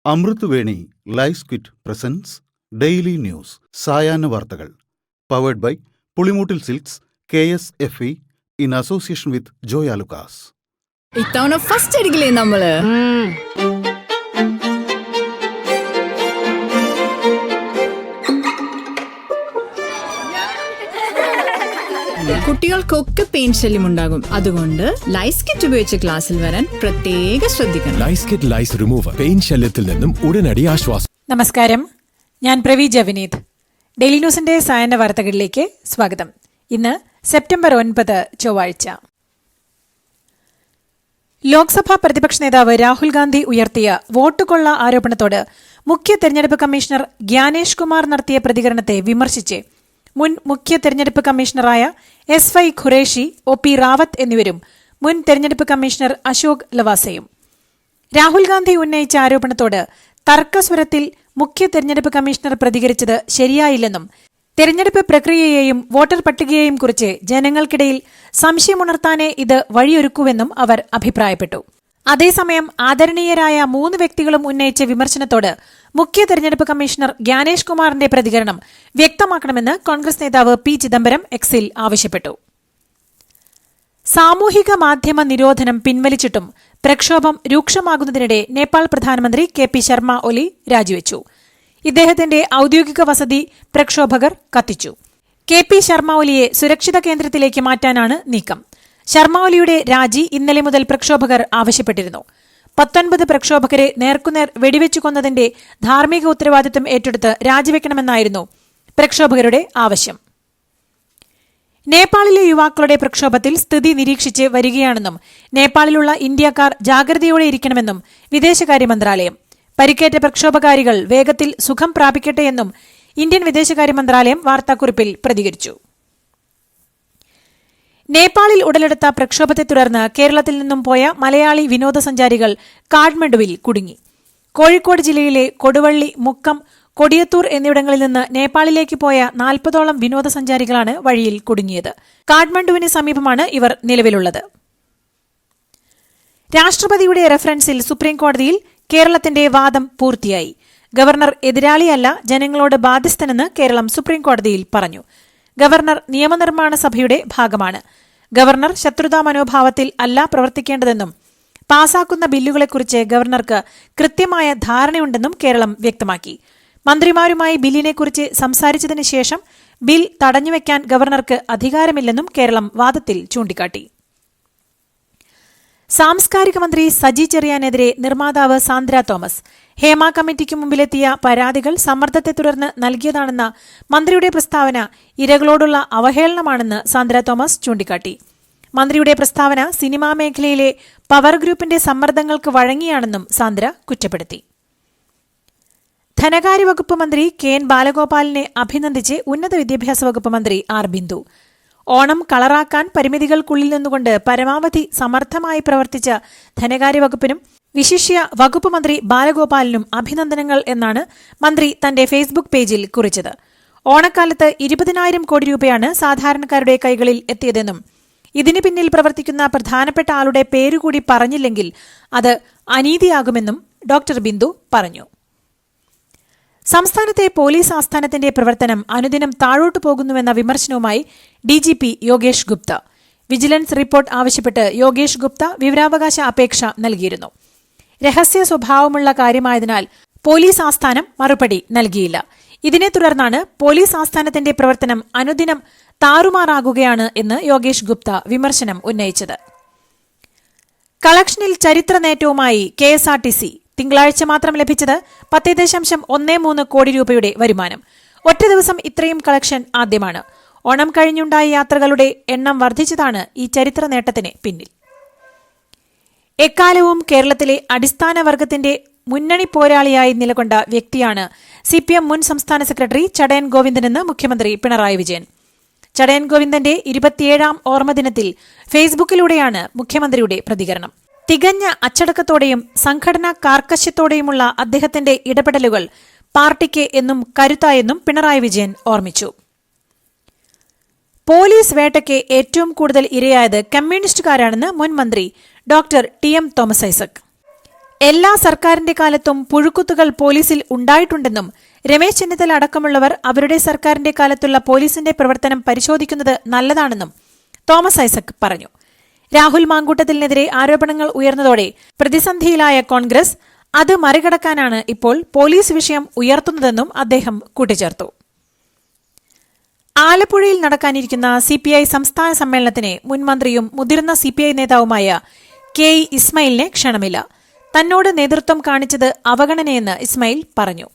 അമൃത് Veni life ക്വിറ്റ് പ്രസൻസ് daily news സായാഹ്ന വാർത്തകൾ powered by Pulimoottil silks KSFE in association with Joyalukkas. ഇത്തവണ ഫസ്റ്റ് അടിക്കില്ലേ നമ്മള്? കുട്ടികൾക്കൊക്കെ പെയിൻ ശല്യം ഉണ്ടാകും. അതുകൊണ്ട് ലൈസ് കിറ്റ് ഉപയോഗിച്ച് ക്ലാസ്സിൽ വരാൻ പ്രത്യേക ശ്രദ്ധിക്കണം. ലൈസ് കിറ്റ് ലൈസ് റിമൂവർ പെയിൻ ശല്യത്തിൽ നിന്നും ഉടനടി ആശ്വാസം. നമസ്കാരം, ഞാൻ പ്രവി ജവനീത്. ഡെയിലി ന്യൂസിന്റെ സായന്ന വാർത്തകളിലേക്ക് സ്വാഗതം. ഇന്ന് സെപ്റ്റംബർ 9 ചൊവ്വാഴ്ച. ലോക്സഭാ പ്രതിപക്ഷ നേതാവ് രാഹുൽ ഗാന്ധി ഉയർത്തിയ വോട്ടുകൊള്ള ആരോപണത്തോട് മുഖ്യ തെരഞ്ഞെടുപ്പ് കമ്മീഷണർ ഗ്യാനേഷ് കുമാർ നടത്തിയ പ്രതികരണത്തെ വിമർശിച്ച് മുൻ മുഖ്യ തെരഞ്ഞെടുപ്പ് കമ്മീഷണറായ SY ഖുറേഷി, OP റാവത്ത് എന്നിവരും മുൻ തെരഞ്ഞെടുപ്പ് കമ്മീഷണർ അശോക് ലവാസയും രാഹുൽ ഗാന്ധി ഉന്നയിച്ച ആരോപണത്തോട് തർക്കസ്വരത്തിൽ മുഖ്യ തെരഞ്ഞെടുപ്പ് കമ്മീഷണർ പ്രതികരിച്ചത് ശരിയായില്ലെന്നും തെരഞ്ഞെടുപ്പ് പ്രക്രിയയെയും വോട്ടർ പട്ടികയെയും കുറിച്ച് ജനങ്ങൾക്കിടയിൽ സംശയമുണർത്താനേ ഇത് വഴിയൊരുക്കുവെന്നും അവർ അഭിപ്രായപ്പെട്ടു. അതേസമയം ആദരണീയരായ 3 വ്യക്തികളും ഉന്നയിച്ച വിമർശനത്തോട് മുഖ്യ തെരഞ്ഞെടുപ്പ് കമ്മീഷണർ ഗ്യാനേഷ് കുമാറിന്റെ പ്രതികരണം വ്യക്തമാക്കണമെന്ന് കോൺഗ്രസ് നേതാവ് P ചിദംബരം എക്സിൽ ആവശ്യപ്പെട്ടു. സാമൂഹിക മാധ്യമ നിരോധനം പിൻവലിച്ചിട്ടും പ്രക്ഷോഭം രൂക്ഷമാകുന്നതിനിടെ നേപ്പാൾ പ്രധാനമന്ത്രി KP ശർമ്മ ഒലി രാജിവെച്ചു. ഇദ്ദേഹത്തിന്റെ ഔദ്യോഗിക വസതി പ്രക്ഷോഭകർ കത്തിച്ചു. KP ശർമ്മ ഒലിയെ സുരക്ഷിത കേന്ദ്രത്തിലേക്ക് മാറ്റാനാണ് നീക്കം. ശർമ്മ ഒലിയുടെ രാജി ഇന്നലെ മുതൽ പ്രക്ഷോഭകർ ആവശ്യപ്പെട്ടിരുന്നു. 19 പ്രക്ഷോഭകരെ നേർക്കുനേർ വെടിവെച്ചു കൊന്നതിന്റെ ധാർമ്മിക ഉത്തരവാദിത്തം ഏറ്റെടുത്ത് രാജിവെക്കണമെന്നായിരുന്നു പ്രക്ഷോഭകരുടെ ആവശ്യം. നേപ്പാളിലെ യുവാക്കളുടെ പ്രക്ഷോഭത്തിൽ സ്ഥിതി നിരീക്ഷിച്ച് വരികയാണെന്നും നേപ്പാളിലുള്ള ഇന്ത്യക്കാർ ജാഗ്രതയോടെ ഇരിക്കണമെന്നും വിദേശകാര്യ മന്ത്രാലയം. പരിക്കേറ്റ പ്രക്ഷോഭകാരികൾ വേഗത്തിൽ സുഖം പ്രാപിക്കട്ടെയെന്നും ഇന്ത്യൻ വിദേശകാര്യ മന്ത്രാലയം വാർത്താക്കുറിപ്പിൽ പ്രതികരിച്ചു. നേപ്പാളിൽ ഉടലെടുത്ത പ്രക്ഷോഭത്തെ തുടർന്ന് കേരളത്തിൽ നിന്നും പോയ മലയാളി വിനോദസഞ്ചാരികൾ കാഠ്മണ്ഡുവിൽ കുടുങ്ങി. കോഴിക്കോട് ജില്ലയിലെ കൊടുവള്ളി, മുക്കം, കൊടിയത്തൂർ എന്നിവിടങ്ങളിൽ നിന്ന് നേപ്പാളിലേക്ക് പോയ 40ഓളം വിനോദസഞ്ചാരികളാണ് വഴിയിൽ കുടുങ്ങിയത്. കാഠ്മണ്ഡുവിന് സമീപമാണ് ഇവർ നിലവിലുള്ളത്. രാഷ്ട്രപതിയുടെ റഫറൻസിൽ സുപ്രീംകോടതിയിൽ കേരളത്തിന്റെ വാദം പൂർത്തിയായി. ഗവർണർ എതിരാളിയല്ല, ജനങ്ങളോട് ബാധ്യസ്ഥനെന്ന് കേരളം സുപ്രീംകോടതിയിൽ പറഞ്ഞു. ഗവർണർ നിയമനിർമ്മാണ സഭയുടെ ഭാഗമാണ്. ഗവർണർ ശത്രുതാ മനോഭാവത്തിൽ അല്ല പ്രവർത്തിക്കേണ്ടതെന്നും പാസാക്കുന്ന ബില്ലുകളെക്കുറിച്ച് ഗവർണർക്ക് കൃത്യമായ ധാരണയുണ്ടെന്നും കേരളം വ്യക്തമാക്കി. മന്ത്രിമാരുമായി ബില്ലിനെക്കുറിച്ച് സംസാരിച്ചതിന് ശേഷം ബിൽ തടഞ്ഞുവെക്കാൻ ഗവർണർക്ക് അധികാരമില്ലെന്നും കേരളം വാദത്തിൽ ചൂണ്ടിക്കാട്ടി. സാംസ്കാരിക മന്ത്രി സജി ചെറിയാനെതിരെ നിർമ്മാതാവ് സാന്ദ്ര തോമസ് ഹേമ കമ്മിറ്റിക്ക് മുമ്പിലെത്തിയ പരാതികൾ സമ്മർദ്ദത്തെ തുടർന്ന് നൽകിയതാണെന്ന മന്ത്രിയുടെ പ്രസ്താവന ഇരകളോടുള്ള അവഹേളനമാണെന്ന് സാന്ദ്ര തോമസ് ചൂണ്ടിക്കാട്ടി. മന്ത്രിയുടെ പ്രസ്താവന സിനിമാ മേഖലയിലെ പവർ ഗ്രൂപ്പിന്റെ സമ്മർദ്ദങ്ങൾക്ക് വഴങ്ങിയാണെന്നും സാന്ദ്ര കുറ്റപ്പെടുത്തി. ധനകാര്യ വകുപ്പ് മന്ത്രി KN ബാലഗോപാലിനെ അഭിനന്ദിച്ച് ഉന്നത വിദ്യാഭ്യാസ വകുപ്പ് മന്ത്രി R ബിന്ദു. ഓണം കളറാക്കാൻ പരിമിതികൾക്കുള്ളിൽ നിന്നുകൊണ്ട് പരമാവധി സമർത്ഥമായി പ്രവർത്തിച്ച ധനകാര്യ വകുപ്പിനും വിശിഷ്യ വകുപ്പ് മന്ത്രി ബാലഗോപാലിനും അഭിനന്ദനങ്ങൾ എന്നാണ് മന്ത്രി തന്റെ ഫേസ്ബുക്ക് പേജിൽ കുറിച്ചത്. ഓണക്കാലത്ത് 20,000 കോടി രൂപയാണ് സാധാരണക്കാരുടെ കൈകളിൽ എത്തിയതെന്നും ഇതിന് പിന്നിൽ പ്രവർത്തിക്കുന്ന പ്രധാനപ്പെട്ട ആളുടെ പേരുകൂടി പറഞ്ഞില്ലെങ്കിൽ അത് അനീതിയാകുമെന്നും ഡോക്ടർ ബിന്ദു പറഞ്ഞു. സംസ്ഥാനത്തെ പോലീസ് ആസ്ഥാനത്തിന്റെ പ്രവർത്തനം അനുദിനം താഴോട്ടു പോകുന്നുവെന്ന വിമർശനവുമായി DGP Yogesh Gupta. Vigilance report ആവശ്യപ്പെട്ട് യോഗേഷ് ഗുപ്ത വിവരാവകാശ അപേക്ഷ നൽകിയിരുന്നു. രഹസ്യ സ്വഭാവമുള്ള കാര്യമായതിനാൽ പോലീസ് ആസ്ഥാനം മറുപടി നൽകിയില്ല. ഇതിനെ തുടർന്നാണ് പോലീസ് ആസ്ഥാനത്തിന്റെ പ്രവർത്തനം അനുദിനം താറുമാറാകുകയാണ് എന്ന് യോഗേഷ് ഗുപ്ത വിമർശനം ഉന്നയിച്ചത്. കളക്ഷനിൽ ചരിത്ര നേട്ടവുമായി KSRTC. തിങ്കളാഴ്ച മാത്രം ലഭിച്ചത് 10.13 കോടി രൂപയുടെ വരുമാനം. ഒറ്റ ദിവസം ഇത്രയും കളക്ഷൻ ആദ്യമാണ്. ഓണം കഴിഞ്ഞുണ്ടായ യാത്രകളുടെ എണ്ണം വർദ്ധിച്ചതാണ് ഈ ചരിത്ര നേട്ടത്തിന് പിന്നിൽ. എക്കാലവും കേരളത്തിലെ അടിസ്ഥാന വർഗത്തിന്റെ മുന്നണി പോരാളിയായി നിലകൊണ്ട വ്യക്തിയാണ് CPM മുൻ സംസ്ഥാന സെക്രട്ടറി ചടയൻ ഗോവിന്ദനെന്ന് മുഖ്യമന്ത്രി പിണറായി വിജയൻ. ചടയൻ ഗോവിന്ദന്റെ 27ാം ഓർമ്മദിനത്തിൽ ഫേസ്ബുക്കിലൂടെയാണ് മുഖ്യമന്ത്രിയുടെ പ്രതികരണം. തികഞ്ഞ അച്ചടക്കത്തോടെയും സംഘടനാ കാർക്കശ്യത്തോടെയുമുള്ള അദ്ദേഹത്തിന്റെ ഇടപെടലുകൾ പാർട്ടിക്ക് എന്നും കരുത്തായെന്നും പിണറായി വിജയൻ ഓർമ്മിച്ചു. പോലീസ് വേട്ടയ്ക്ക് ഏറ്റവും കൂടുതൽ ഇരയായത് കമ്മ്യൂണിസ്റ്റുകാരാണെന്ന് മുൻ മന്ത്രി ഡോക്ടർ TM തോമസ് ഐസക്. എല്ലാ സർക്കാരിന്റെ കാലത്തും പുഴുക്കുത്തുകൾ പോലീസിൽ ഉണ്ടായിട്ടുണ്ടെന്നും രമേശ് ചെന്നിത്തല അടക്കമുള്ളവർ അവരുടെ സർക്കാരിന്റെ കാലത്തുള്ള പോലീസിന്റെ പ്രവർത്തനം പരിശോധിക്കുന്നത് നല്ലതാണെന്നും തോമസ് ഐസക് പറഞ്ഞു. രാഹുൽ മാങ്കൂട്ടത്തിനെതിരെ ആരോപണങ്ങൾ ഉയർന്നതോടെ പ്രതിസന്ധിയിലായ കോൺഗ്രസ് അത് മറികടക്കാനാണ് ഇപ്പോൾ പോലീസ് വിഷയം ഉയർത്തുന്നതെന്നും അദ്ദേഹം കൂട്ടിച്ചേർത്തു. ആലപ്പുഴയിൽ നടക്കാനിരിക്കുന്ന സിപിഐ സംസ്ഥാന സമ്മേളനത്തിന് മുൻമന്ത്രിയും മുതിർന്ന സിപിഐ നേതാവുമായ കെ ഇസ്മായിലിനെ ക്ഷണമില്ല. തന്നോട് നേതൃത്വം കാണിച്ചത് അവഗണനയെന്ന് ഇസ്മായിൽ പറഞ്ഞു.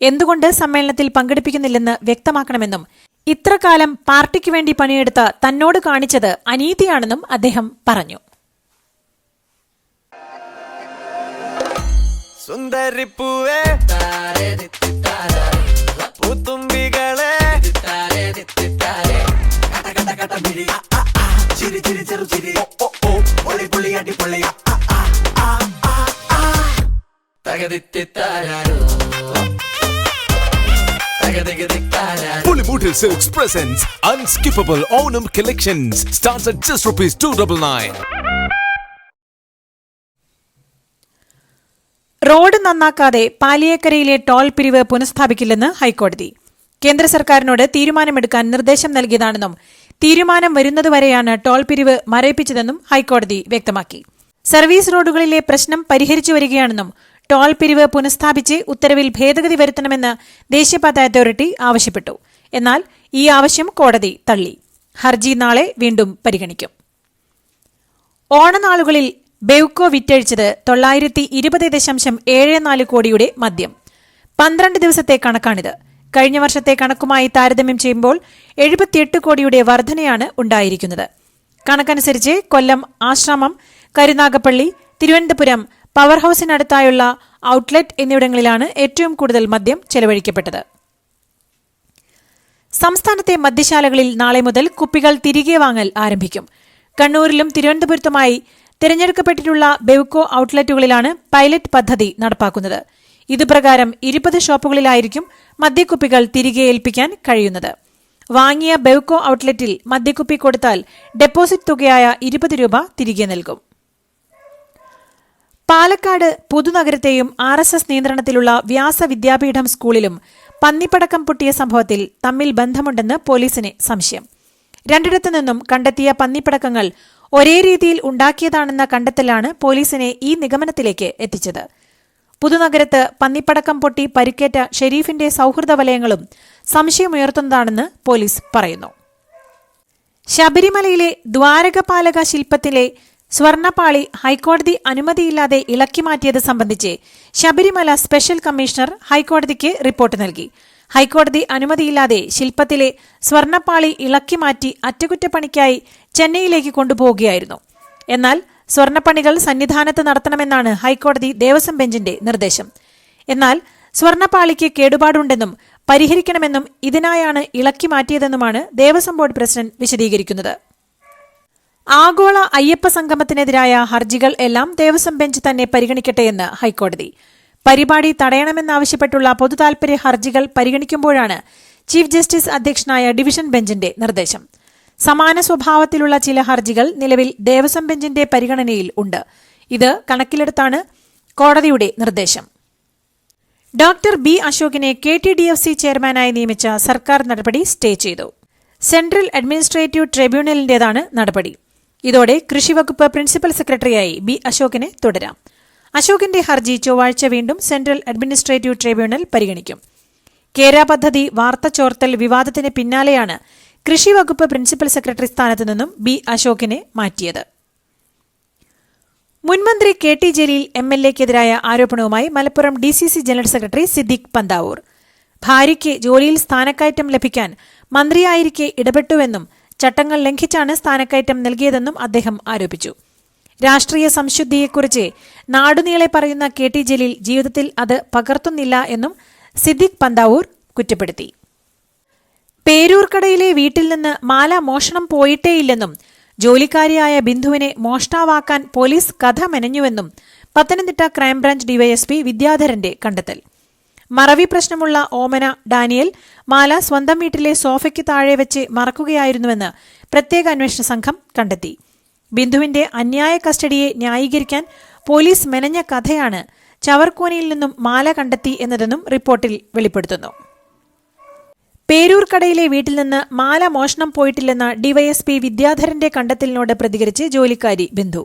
എന്തുകൊണ്ട് സമ്മേളനത്തിൽ പങ്കെടുപ്പിക്കുന്നില്ലെന്ന് വ്യക്തമാക്കണമെന്നും ഇത്രകാലം പാർട്ടിക്ക് വേണ്ടി പണിയെടുത്ത തന്നോട് കാണിച്ചത് അനീതിയാണെന്നും അദ്ദേഹം പറഞ്ഞു. സുന്ദരിപ്പൂവേ പൂത്തുമ്പികളെ Pulimutil Silks presents Unskippable Onam Collections. Starts at just ₹299. Road നന്നാക്കാതെ പാലിയേക്കരയിലെ ടോൾ പിരിവ് പുനഃസ്ഥാപിക്കില്ലെന്ന് ഹൈക്കോടതി. കേന്ദ്ര സർക്കാരിനോട് തീരുമാനമെടുക്കാൻ നിർദ്ദേശം നൽകിയതാണെന്നും തീരുമാനം വരുന്നതുവരെയാണ് ടോൾ പിരിവ് മരവിപ്പിച്ചതെന്നും ഹൈക്കോടതി വ്യക്തമാക്കി. സർവീസ് റോഡുകളിലെ പ്രശ്നം പരിഹരിച്ചു വരികയാണെന്നും ടോൾ പിരിവ് പുനഃസ്ഥാപിച്ച് ഉത്തരവിൽ ഭേദഗതി വരുത്തണമെന്ന് ദേശീയപാത അതോറിറ്റി ആവശ്യപ്പെട്ടു. എന്നാൽ ഈ ആവശ്യം കോടതി തള്ളി. ഹർജി നാളെ വീണ്ടും പരിഗണിക്കും. ഓണനാളുകളിൽ ബെവ്കോ വിറ്റഴിച്ചത് 920.74 കോടിയുടെ മദ്യം. 12 ദിവസത്തെ കണക്കാണിത്. കഴിഞ്ഞ വർഷത്തെ കണക്കുമായി താരതമ്യം ചെയ്യുമ്പോൾ 78 കോടിയുടെ വർധനയാണ് ഉണ്ടായിരിക്കുന്നത്. കണക്കനുസരിച്ച് കൊല്ലം ആശ്രമം, കരുനാഗപ്പള്ളി, തിരുവനന്തപുരം പവർ ഹൌസിനടുത്തായുള്ള ഔട്ട്ലെറ്റ് എന്നിവിടങ്ങളിലാണ് ഏറ്റവും കൂടുതൽ മദ്യം ചെലവഴിക്കപ്പെട്ടത്. സംസ്ഥാനത്തെ മദ്യശാലകളിൽ നാളെ മുതൽ കുപ്പികൾ തിരികെ വാങ്ങൽ ആരംഭിക്കും. കണ്ണൂരിലും തിരുവനന്തപുരത്തുമായി തിരഞ്ഞെടുക്കപ്പെട്ടിട്ടുള്ള ബെവ്കോ ഔട്ട്ലെറ്റുകളിലാണ് പൈലറ്റ് പദ്ധതി നടപ്പാക്കുന്നത്. ഇതുപ്രകാരം 20 ഷോപ്പുകളിലായിരിക്കും മദ്യക്കുപ്പികൾ തിരികെ ഏൽപ്പിക്കാൻ കഴിയുന്നത്. വാങ്ങിയ ബെവ്കോ ഔട്ട്ലെറ്റിൽ മദ്യക്കുപ്പി കൊടുത്താൽ ഡെപ്പോസിറ്റ് തുകയായ 20 രൂപ തിരികെ നൽകും. പാലക്കാട് പുതുനഗരത്തെയും RSS നിയന്ത്രണത്തിലുള്ള വ്യാസ വിദ്യാപീഠം സ്കൂളിലും പന്നിപ്പടക്കം പൊട്ടിയ സംഭവത്തിൽ തമ്മിൽ ബന്ധമുണ്ടെന്ന് പോലീസിന് സംശയം. രണ്ടിടത്തു നിന്നും കണ്ടെത്തിയ പന്നിപ്പടക്കങ്ങൾ ഒരേ രീതിയിൽ ഉണ്ടാക്കിയതാണെന്ന കണ്ടെത്തലാണ് പോലീസിനെ ഈ നിഗമനത്തിലേക്ക് എത്തിച്ചത്. പുതുനഗരത്ത് പന്നിപ്പടക്കം പൊട്ടി പരിക്കേറ്റ ഷെരീഫിന്റെ സൌഹൃദ വലയങ്ങളും സംശയമുയർത്തുന്നതാണെന്ന് പോലീസ് പറയുന്നു. ശബരിമലയിലെ ദ്വാരകപാലക ശില്പത്തിലെ സ്വർണ്ണപ്പാളി ഹൈക്കോടതി അനുമതിയില്ലാതെ ഇളക്കിമാറ്റിയത് സംബന്ധിച്ച് ശബരിമല സ്പെഷ്യൽ കമ്മീഷണർ ഹൈക്കോടതിക്ക് റിപ്പോർട്ട് നൽകി. ഹൈക്കോടതി അനുമതിയില്ലാതെ ശില്പത്തിലെ സ്വർണ്ണപ്പാളി ഇളക്കിമാറ്റി അറ്റകുറ്റപ്പണിക്കായി ചെന്നൈയിലേക്ക് കൊണ്ടുപോവുകയായിരുന്നു. എന്നാൽ സ്വർണ്ണപ്പണികൾ സന്നിധാനത്ത് നടത്തണമെന്നാണ് ഹൈക്കോടതി ദേവസ്വം ബെഞ്ചിന്റെ നിർദ്ദേശം. എന്നാൽ സ്വർണ്ണപ്പാളിക്ക് കേടുപാടുണ്ടെന്നും പരിഹരിക്കണമെന്നും ഇതിനായാണ് ഇളക്കിമാറ്റിയതെന്നുമാണ് ദേവസ്വം ബോർഡ് പ്രസിഡന്റ് വിശദീകരിക്കുന്നത്. ആഗോള അയ്യപ്പ സംഗമത്തിനെതിരായ ഹർജികൾ എല്ലാം ദേവസ്വം ബെഞ്ച് തന്നെ പരിഗണിക്കട്ടെയെന്ന് ഹൈക്കോടതി. പരിപാടി തടയണമെന്നാവശ്യപ്പെട്ടുള്ള പൊതുതാൽപര്യ ഹർജികൾ പരിഗണിക്കുമ്പോഴാണ് ചീഫ് ജസ്റ്റിസ് അധ്യക്ഷനായ ഡിവിഷൻ ബെഞ്ചിന്റെ നിർദ്ദേശം. സമാന സ്വഭാവത്തിലുള്ള ചില ഹർജികൾ നിലവിൽ ദേവസ്വം ബെഞ്ചിന്റെ പരിഗണനയിൽ ഉണ്ട്. ഇത് കണക്കിലെടുത്താണ് കോടതിയുടെ നിർദ്ദേശം. ഡോക്ടർ ബി അശോകിനെ KTDFC ചെയർമാനായി നിയമിച്ച സർക്കാർ നടപടി സ്റ്റേ ചെയ്തു. സെൻട്രൽ അഡ്മിനിസ്ട്രേറ്റീവ് ട്രിബ്യൂണലിന്റേതാണ് നടപടി. ഇതോടെ കൃഷിവകുപ്പ് പ്രിൻസിപ്പൽ സെക്രട്ടറിയായി ബി അശോകിനെ തുടരാം. അശോകിന്റെ ഹർജി ചൊവ്വാഴ്ച വീണ്ടും സെൻട്രൽ അഡ്മിനിസ്ട്രേറ്റീവ് ട്രിബ്യൂണൽ പരിഗണിക്കും. കേര പദ്ധതി വാർത്ത ചോർത്തൽ വിവാദത്തിന് പിന്നാലെയാണ് കൃഷിവകുപ്പ് പ്രിൻസിപ്പൽ സെക്രട്ടറി സ്ഥാനത്ത് നിന്നും ബി അശോകിനെ മാറ്റിയത്. മുൻമന്ത്രി KT ജലീൽ MLAക്കെതിരായ ആരോപണവുമായി Malappuram DCC general secretary Siddique Panthavoor. ഭാര്യയ്ക്ക് ജോലിയിൽ സ്ഥാനക്കയറ്റം ലഭിക്കാൻ മന്ത്രിയായിരിക്കെ ഇടപെട്ടുവെന്നും ചട്ടങ്ങൾ ലംഘിച്ചാണ് സ്ഥാനക്കയറ്റം നൽകിയതെന്നും അദ്ദേഹം ആരോപിച്ചു. രാഷ്ട്രീയ സംശുദ്ധിയെക്കുറിച്ച് നാടുനീളെ പറയുന്ന KT ജലീൽ ജീവിതത്തിൽ അത് പകർത്തുന്നില്ല എന്നും സിദ്ദിഖ് പന്താവൂർ കുറ്റപ്പെടുത്തി. പേരൂർക്കടയിലെ വീട്ടിൽ നിന്ന് മാല മോഷണം പോയിട്ടേയില്ലെന്നും ജോലിക്കാരിയായ ബിന്ദുവിനെ മോഷ്ടാവാക്കാൻ പോലീസ് കഥ മെനഞ്ഞുവെന്നും പത്തനംതിട്ട ക്രൈംബ്രാഞ്ച് DYSP വിദ്യാധരന്റെ കണ്ടെത്തൽ. മറവി പ്രശ്നമുള്ള ഓമന ഡാനിയൽ മാല സ്വന്തം വീട്ടിലെ സോഫയ്ക്ക് താഴെ വെച്ച് മറക്കുകയായിരുന്നുവെന്ന് പ്രത്യേക അന്വേഷണ സംഘം കണ്ടെത്തി. ബിന്ദുവിന്റെ അന്യായ കസ്റ്റഡിയെ ന്യായീകരിക്കാൻ പോലീസ് മെനഞ്ഞ കഥയാണ് ചവർക്കോനയിൽ നിന്നും മാല കണ്ടെത്തി എന്നതെന്നും റിപ്പോർട്ടിൽ വെളിപ്പെടുത്തുന്നു. പേരൂർക്കടയിലെ വീട്ടിൽ നിന്ന് മാല മോഷണം പോയിട്ടില്ലെന്ന ഡിവൈഎസ്പി വിദ്യാധരന്റെ കണ്ടെത്തലിനോട് പ്രതികരിച്ച് ജോലിക്കാരി ബിന്ദു.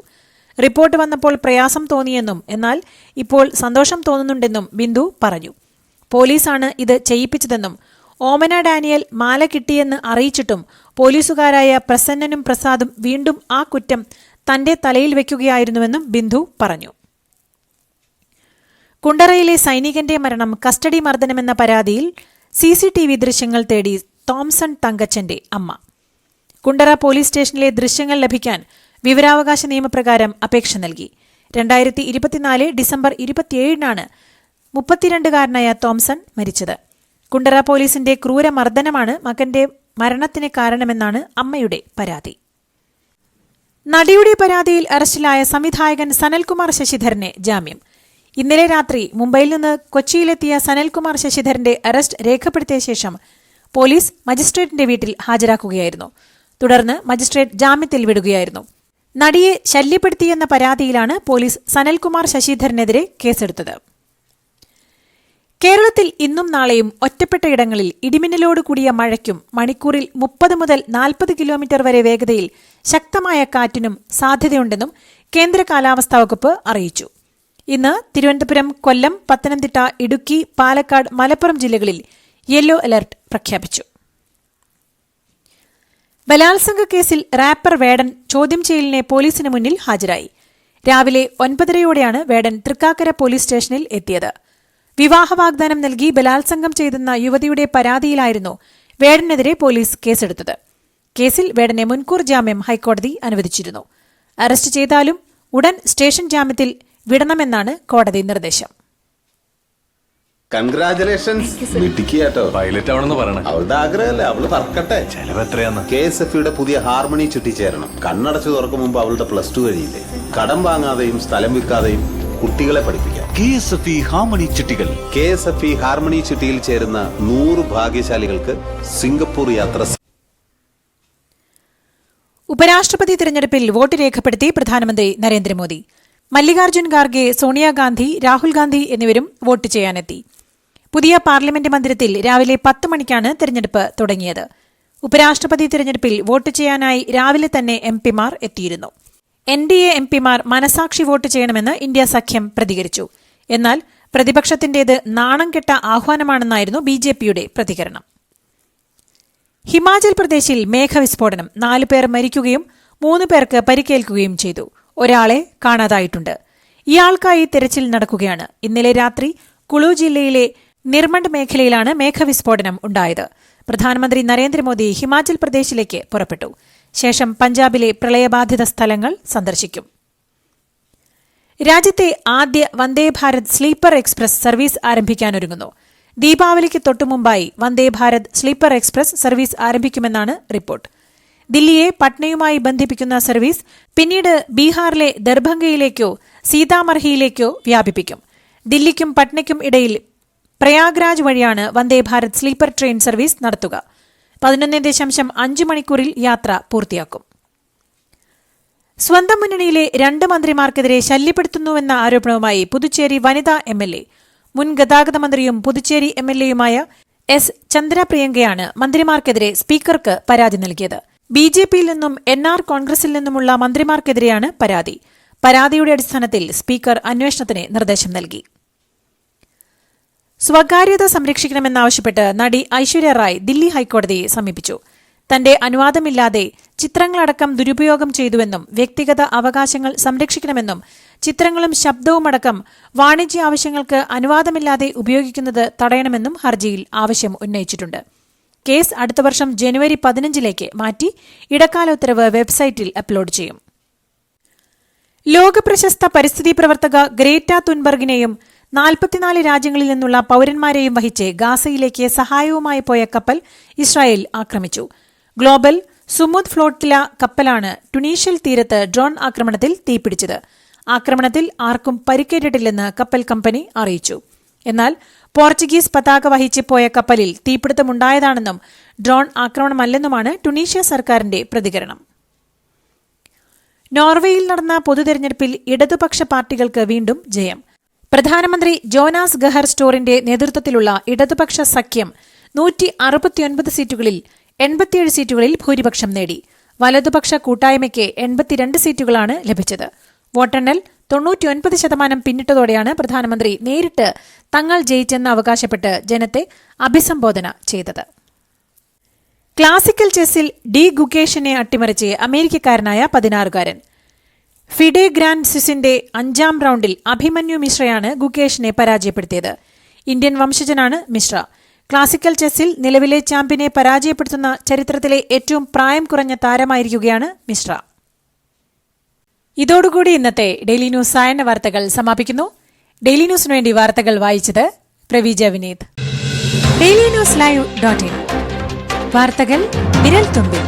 റിപ്പോർട്ട് വന്നപ്പോൾ പ്രയാസം തോന്നിയെന്നും എന്നാൽ ഇപ്പോൾ സന്തോഷം തോന്നുന്നുണ്ടെന്നും ബിന്ദു പറഞ്ഞു. പോലീസാണ് ഇത് ചെയ്യിപ്പിച്ചതെന്നും ഓമന ഡാനിയൽ മാല കിട്ടിയെന്ന് അറിയിച്ചിട്ടും പോലീസുകാരായ പ്രസന്നനും പ്രസാദും വീണ്ടും ആ കുറ്റം തന്റെ തലയിൽ വയ്ക്കുകയായിരുന്നുവെന്നും ബിന്ദു പറഞ്ഞു. കുണ്ടറയിലെ സൈനികന്റെ മരണം കസ്റ്റഡി മർദ്ദനമെന്ന പരാതിയിൽ CCTV ദൃശ്യങ്ങൾ തേടി തോംസൺ തങ്കച്ചന്റെ അമ്മ. കുണ്ടറ പോലീസ് സ്റ്റേഷനിലെ ദൃശ്യങ്ങൾ ലഭിക്കാൻ വിവരാവകാശ നിയമപ്രകാരം അപേക്ഷ നൽകി. 2024 ഡിസംബർ 27-നാണ് 32-കാരനായ തോംസൺ മരിച്ചത്. കുണ്ടറ പോലീസിന്റെ ക്രൂരമർദ്ദനമാണ് മകന്റെ മരണത്തിന് കാരണമെന്നാണ് അമ്മയുടെ പരാതി. നടിയുടെ പരാതിയിൽ അറസ്റ്റിലായ സംവിധായകൻ സനൽകുമാർ ശശിധരന് ജാമ്യം. ഇന്നലെ രാത്രി മുംബൈയിൽ നിന്ന് കൊച്ചിയിലെത്തിയ സനൽകുമാർ ശശിധരന്റെ അറസ്റ്റ് രേഖപ്പെടുത്തിയ ശേഷം പോലീസ് മജിസ്ട്രേറ്റിന്റെ വീട്ടിൽ ഹാജരാക്കുകയായിരുന്നു. തുടർന്ന് മജിസ്ട്രേറ്റ് ജാമ്യത്തിൽ വിടുകയായിരുന്നു. നടിയെ ശല്യപ്പെടുത്തിയെന്ന പരാതിയിലാണ് പോലീസ് സനൽകുമാർ ശശിധരനെതിരെ കേസെടുത്തത്. കേരളത്തിൽ ഇന്നും നാളെയും ഒറ്റപ്പെട്ടയിടങ്ങളിൽ ഇടിമിന്നലോട് കൂടിയ മഴയ്ക്കും മണിക്കൂറിൽ 30 മുതൽ 40 കിലോമീറ്റർ വരെ വേഗതയിൽ ശക്തമായ കാറ്റിനും സാധ്യതയുണ്ടെന്നും കേന്ദ്ര കാലാവസ്ഥാ വകുപ്പ് അറിയിച്ചു. ഇന്ന് തിരുവനന്തപുരം, കൊല്ലം, പത്തനംതിട്ട, ഇടുക്കി, പാലക്കാട്, മലപ്പുറം ജില്ലകളിൽ യെല്ലോ അലർട്ട് പ്രഖ്യാപിച്ചു. ബലാത്സംഗ കേസിൽ റാപ്പർ വേടൻ ചോദ്യം ചെയ്യലിനെ പോലീസിന് മുന്നിൽ ഹാജരായി. രാവിലെ 9:30-യോടെയാണ് വേടൻ തൃക്കാക്കര പോലീസ് സ്റ്റേഷനിൽ എത്തിയത്. വിവാഹ വാഗ്ദാനം നൽകി ബലാത്സംഗം ചെയ്തെന്ന യുവതിയുടെ പരാതിയിലായിരുന്നു വേടനെതിരെ പോലീസ് കേസെടുത്തത്. കേസിൽ വേടനെ മുൻകൂർ ജാമ്യം ഹൈക്കോടതി അനുവദിച്ചിരുന്നു. അറസ്റ്റ് ചെയ്താലും ഉടൻ സ്റ്റേഷൻ ജാമ്യത്തിൽ വിടണമെന്നാണ് കോടതി നിർദ്ദേശം. കൺഗ്രാചുലേഷൻസ്. മിടുക്കിയാട്ടോ. പൈലറ്റ് ആവണമെന്ന് പറയണേ. അവളുടെ ആഗ്രഹമല്ലേ, അവള് പറക്കട്ടെ. ചെലവ് എത്രയാന്ന്? KSFE-യുടെ പുതിയ ഹാർമണി ചിട്ടി ചേരണം. കണ്ണടച്ചു തുറക്കും മുമ്പ് അവളുടെ +2 കഴിയില്ലേ. കടം വാങ്ങാതെയും സ്ഥലം വിൽക്കാതെയും കുട്ടികളെ പഠിപ്പിക്കാം. KSFE ഹാർമണി ചിട്ടികൾ. KSFE ഹാർമണി ചിട്ടിയിൽ ചേരുന്ന 100 ഭാഗ്യശാലികൾക്ക് സിംഗപ്പൂർ യാത്ര. ഉപരാഷ്ട്രപതി തിരഞ്ഞെടുപ്പിൽ വോട്ട് രേഖപ്പെടുത്തി പ്രധാനമന്ത്രി നരേന്ദ്രമോദി. മല്ലികാർജ്ജുൻ ഖാർഗെ, സോണിയാഗാന്ധി, രാഹുൽ ഗാന്ധി എന്നിവരും വോട്ട് ചെയ്യാനെത്തി. പുതിയ പാർലമെന്റ് മന്ദിരത്തിൽ രാവിലെ 10 മണിക്കാണ് തിരഞ്ഞെടുപ്പ് തുടങ്ങിയത്. ഉപരാഷ്ട്രപതി തിരഞ്ഞെടുപ്പിൽ വോട്ട് ചെയ്യാനായി രാവിലെ തന്നെ MP-മാർ എത്തിയിരുന്നു. NDA MP-മാർ മനസാക്ഷി വോട്ട് ചെയ്യണമെന്ന് ഇന്ത്യ സഖ്യം പ്രതികരിച്ചു. എന്നാൽ പ്രതിപക്ഷത്തിന്റേത് നാണം കെട്ട ആഹ്വാനമാണെന്നായിരുന്നു BJP-യുടെ പ്രതികരണം. ഹിമാചൽ പ്രദേശിൽ മേഘവിസ്ഫോടനം, 4 പേർ മരിക്കുകയും 3 പേർക്ക് പരിക്കേൽക്കുകയും ചെയ്തു. ഒരാളെ കാണാതായിട്ടുണ്ട്. ഇയാൾക്കായി തെരച്ചിൽ നടക്കുകയാണ്. ഇന്നലെ രാത്രി കുളു ജില്ലയിലെ നിർമണ്ട് മേഖലയിലാണ് മേഘവിസ്ഫോടനം ഉണ്ടായത്. പ്രധാനമന്ത്രി നരേന്ദ്രമോദി ഹിമാചൽ പ്രദേശിലേക്ക് പുറപ്പെട്ടു. ശേഷം പഞ്ചാബിലെ പ്രളയബാധിത സ്ഥലങ്ങൾ സന്ദർശിക്കും. രാജ്യത്തെ ആദ്യ Vande Bharat sleeper express service ആരംഭിക്കാനൊരുങ്ങുന്നു. ദീപാവലിക്ക് തൊട്ടുമുമ്പായി Vande Bharat sleeper express service ആരംഭിക്കുമെന്നാണ് റിപ്പോർട്ട്. ദില്ലിയെ പട്നയുമായി ബന്ധിപ്പിക്കുന്ന സർവീസ് പിന്നീട് ബീഹാറിലെ ദർഭംഗയിലേക്കോ സീതാമർഹിയിലേക്കോ വ്യാപിപ്പിക്കും. ദില്ലിക്കും പട്നയ്ക്കും ഇടയിൽ പ്രയാഗ്രാജ് വഴിയാണ് വന്ദേ ഭാരത് സ്ലീപ്പർ ട്രെയിൻ സർവീസ് നടത്തുക. 11.5 മണിക്കൂറിൽ യാത്ര പൂർത്തിയാക്കും. സ്വന്തം മുന്നണിയിലെ 2 മന്ത്രിമാർക്കെതിരെ ശല്യപ്പെടുത്തുന്നുവെന്ന ആരോപണവുമായി പുതുച്ചേരി വനിതാ MLA, മുൻ ഗതാഗത മന്ത്രിയും പുതുച്ചേരി MLA-യുമായ S. ചന്ദ്രപ്രിയങ്കയാണ് മന്ത്രിമാർക്കെതിരെ സ്പീക്കർക്ക് പരാതി നൽകിയത്. BJP-യിൽ നിന്നും NR കോൺഗ്രസിൽ നിന്നുമുള്ള മന്ത്രിമാർക്കെതിരെയാണ് പരാതി. പരാതിയുടെ അടിസ്ഥാനത്തിൽ സ്പീക്കർ അന്വേഷണത്തിന് നിർദ്ദേശം നൽകി. സ്വകാര്യത സംരക്ഷിക്കണമെന്നാവശ്യപ്പെട്ട് നടി ഐശ്വര്യ റായ് ദില്ലി ഹൈക്കോടതിയെ സമീപിച്ചു. തന്റെ അനുവാദമില്ലാതെ ചിത്രങ്ങളടക്കം ദുരുപയോഗം ചെയ്തുവെന്നും വ്യക്തിഗത അവകാശങ്ങൾ സംരക്ഷിക്കണമെന്നും ചിത്രങ്ങളും ശബ്ദവുമടക്കം വാണിജ്യ ആവശ്യങ്ങൾക്ക് അനുവാദമില്ലാതെ ഉപയോഗിക്കുന്നത് തടയണമെന്നും ഹർജിയിൽ ആവശ്യം ഉന്നയിച്ചിട്ടുണ്ട്. കേസ് അടുത്ത വർഷം ജനുവരി 15-ലേക്ക് മാറ്റി ഇടക്കാല ഉത്തരവ് വെബ്സൈറ്റിൽ അപ്ലോഡ് ചെയ്യും. ലോകപ്രശസ്ത പരിസ്ഥിതി പ്രവർത്തക ഗ്രേറ്റ തുൻബർഗിനെയും 44 രാജ്യങ്ങളിൽ നിന്നുള്ള പൌരന്മാരെയും വഹിച്ച് ഗാസയിലേക്ക് സഹായവുമായി പോയ കപ്പൽ ഇസ്രായേൽ ആക്രമിച്ചു. ഗ്ലോബൽ സുമുദ് ഫ്ലോട്ടില കപ്പലാണ് ടുണീഷ്യൽ തീരത്ത് ഡ്രോൺ ആക്രമണത്തിൽ തീപിടിച്ചത്. ആക്രമണത്തിൽ ആർക്കും പരിക്കേറ്റിട്ടില്ലെന്ന് കപ്പൽ കമ്പനി അറിയിച്ചു. എന്നാൽ പോർച്ചുഗീസ് പതാക വഹിച്ച് പോയ കപ്പലിൽ തീപിടുത്തമുണ്ടായതാണെന്നും ഡ്രോൺ ആക്രമണമല്ലെന്നുമാണ് ടുണീഷ്യ സർക്കാരിന്റെ പ്രതികരണം. നോർവേയിൽ നടന്ന പൊതുതെരഞ്ഞെടുപ്പിൽ ഇടതുപക്ഷ പാർട്ടികൾക്ക് വീണ്ടും ജയം. പ്രധാനമന്ത്രി ജോനാസ് ഗഹർ സ്റ്റോറിന്റെ നേതൃത്വത്തിലുള്ള ഇടതുപക്ഷ സഖ്യം 169 സീറ്റുകളിൽ 87 സീറ്റുകളിൽ ഭൂരിപക്ഷം നേടി. വലതുപക്ഷ കൂട്ടായ്മയ്ക്ക് 82 സീറ്റുകളാണ് ലഭിച്ചത്. വോട്ടെണ്ണൽ 99% പിന്നിട്ടതോടെയാണ് പ്രധാനമന്ത്രി നേരിട്ട് തങ്ങൾ ജയിച്ചെന്ന് അവകാശപ്പെട്ട് ജനത്തെ അഭിസംബോധന ചെയ്തത്. ക്ലാസിക്കൽ ചെസ്സിൽ ഡി ഗുകേഷിനെ അട്ടിമറിച്ച് അമേരിക്കക്കാരനായ 16-കാരൻ. ഫിഡെ ഗ്രാൻഡ് സ്വിസിന്റെ 5ാം റൌണ്ടിൽ അഭിമന്യു മിശ്രയാണ് ഗുകേഷിനെ പരാജയപ്പെടുത്തിയത്. ഇന്ത്യൻ വംശജനാണ് മിശ്ര. ക്ലാസിക്കൽ ചെസ്സിൽ നിലവിലെ ചാമ്പ്യനെ പരാജയപ്പെടുത്തുന്ന ചരിത്രത്തിലെ ഏറ്റവും പ്രായം കുറഞ്ഞ താരമായിരിക്കുകയാണ് മിശ്ര. ഇതോടുകൂടി ഇന്നത്തെ ഡെയിലി ന്യൂസ് സായന്ന വാർത്തകൾ സമാപിക്കുന്നു. ഡെയിലി ന്യൂസിനു വേണ്ടി വാർത്തകൾ വായിച്ചത് പ്രവീജ വിനീത്. DailyNewsLive.in വാർത്തകൾ വിരൽ തുമ്പിൽ.